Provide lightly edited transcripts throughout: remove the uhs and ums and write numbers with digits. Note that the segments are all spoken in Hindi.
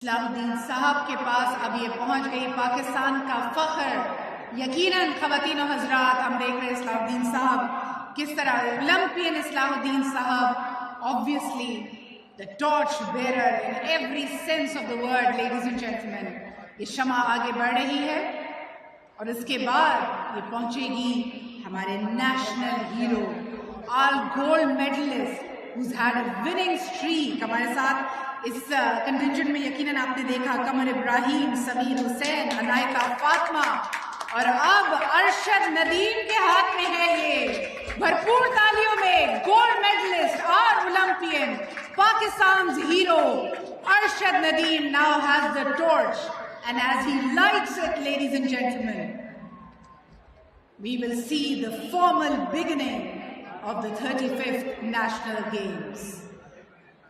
इस्लाहुद्दीन साहब के पास अब ये पहुंच गई पाकिस्तान का फख्र। यकीनन ख़वातीन और हज़रात, हम देख रहे हैं इस्लाहुद्दीन साहब किस तरह ओलंपियन इस्लाहुद्दीन साहब, obviously the torch bearer in every sense of the word. Ladies and gentleman, ये शमा आगे बढ़ रही है और इसके बाद ये पहुंचेगी हमारे national hero, all gold medalist who's had a winning streak. हमारे साथ इस कंटिजेंट में यकीनन आपने देखा कमर इब्राहिम, समीर हुसैन, अनायका फातिमा और अब अरशद नदीम के हाथ में है ये। भरपूर तालियों में गोल्ड मेडलिस्ट और Olympian Pakistan hero Arshad Nadeem now has the torch and as he lights it, ladies and gentlemen, we will see the formal beginning of the 35th National Games.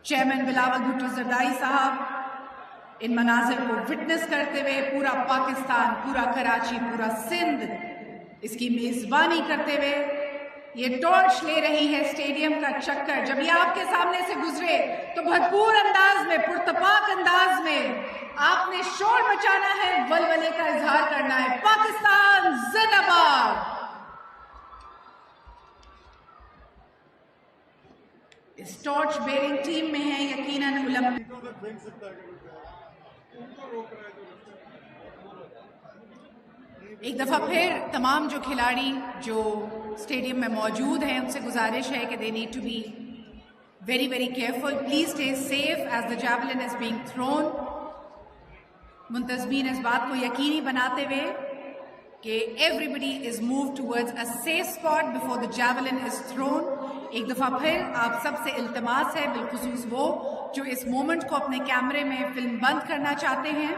Chairman Bilawal Bhutto Zardari साहब इन मनाजिर को विटनेस करते हुए पूरा पाकिस्तान, पूरा कराची, पूरा सिंध इसकी मेज़बानी करते हुए ये टॉर्च ले रही है स्टेडियम का चक्कर। जब ये आपके सामने से गुजरे तो भरपूर अंदाज में, पुरतपाक अंदाज में आपने शोर मचाना है, वलवले का इजहार करना है। पाकिस्तान जिंदाबाद। इस टॉर्च बेरिंग टीम में है यकीनन ओलंपिक। एक दफा फिर तमाम जो खिलाड़ी जो स्टेडियम में मौजूद हैं उनसे गुजारिश है कि they need to be very very careful, please stay safe as the javelin is being thrown. मुंतज़मीन इस बात को यकीनी बनाते हुए कि everybody is move towards a safe spot before the javelin is thrown. एक दफ़ा फिर आप सबसे इल्तमास है, बिलखुसूस वो जो इस मोमेंट को अपने कैमरे में फिल्म बंद करना चाहते हैं,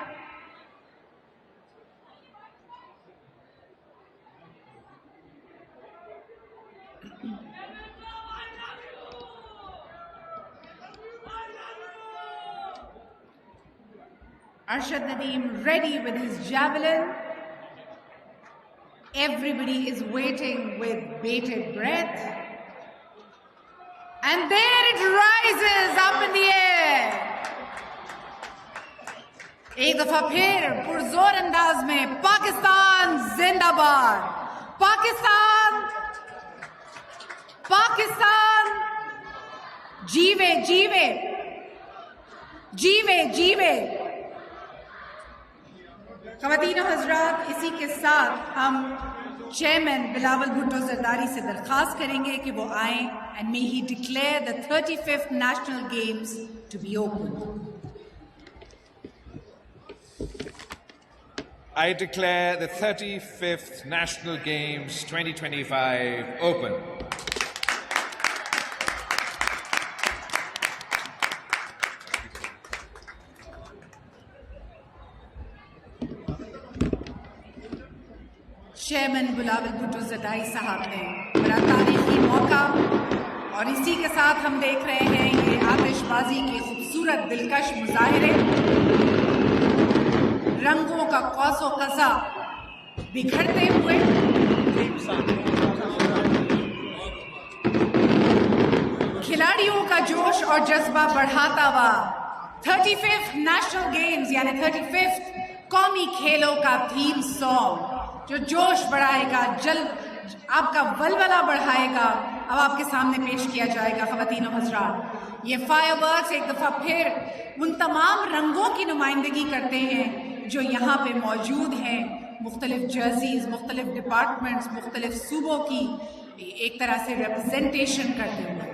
Arshad Nadeem ready with his javelin. Everybody is waiting with bated breath. And there it rises up in the air. एक दफा फिर पुरजोर अंदाज में पाकिस्तान जिंदाबाद। पाकिस्तान, पाकिस्तान जीवे जीवे जीवे जीवे। ख़वातीन और हज़रात, इसी के साथ हम चेयरमैन बिलावल भुट्टो ज़रदारी से दरख्वास्त करेंगे कि वो आए and may he declare the 35th national games to be open. I declare the 35th National Games 2025 open. Chairman Bilawal Bhutto Zardari साहब ने बड़ा तारीखी मौका और इसी के साथ हम देख रहे हैं ये आतिशबाजी के खूबसूरत दिलकश मुजाहिरे, रंगों का कौसो कसा बिखरते हुए। खिलाड़ियों का जोश और जज्बा बढ़ाता हुआ 35th नेशनल गेम्स यानी 35th कौमी खेलों का थीम सॉन्ग जो जोश बढ़ाएगा, आपका वलवला बढ़ाएगा, अब आपके सामने पेश किया जाएगा। ख़वातीन और हज़रात, ये फायरवर्क्स एक दफ़ा फिर उन तमाम रंगों की नुमाइंदगी करते हैं जो यहाँ पे मौजूद हैं, मुख्तलिफ जर्सीज, मुख्तलिफ डिपार्टमेंट्स, मुख्तलिफ सूबों की एक तरह से रिप्रेजेंटेशन करते हुए।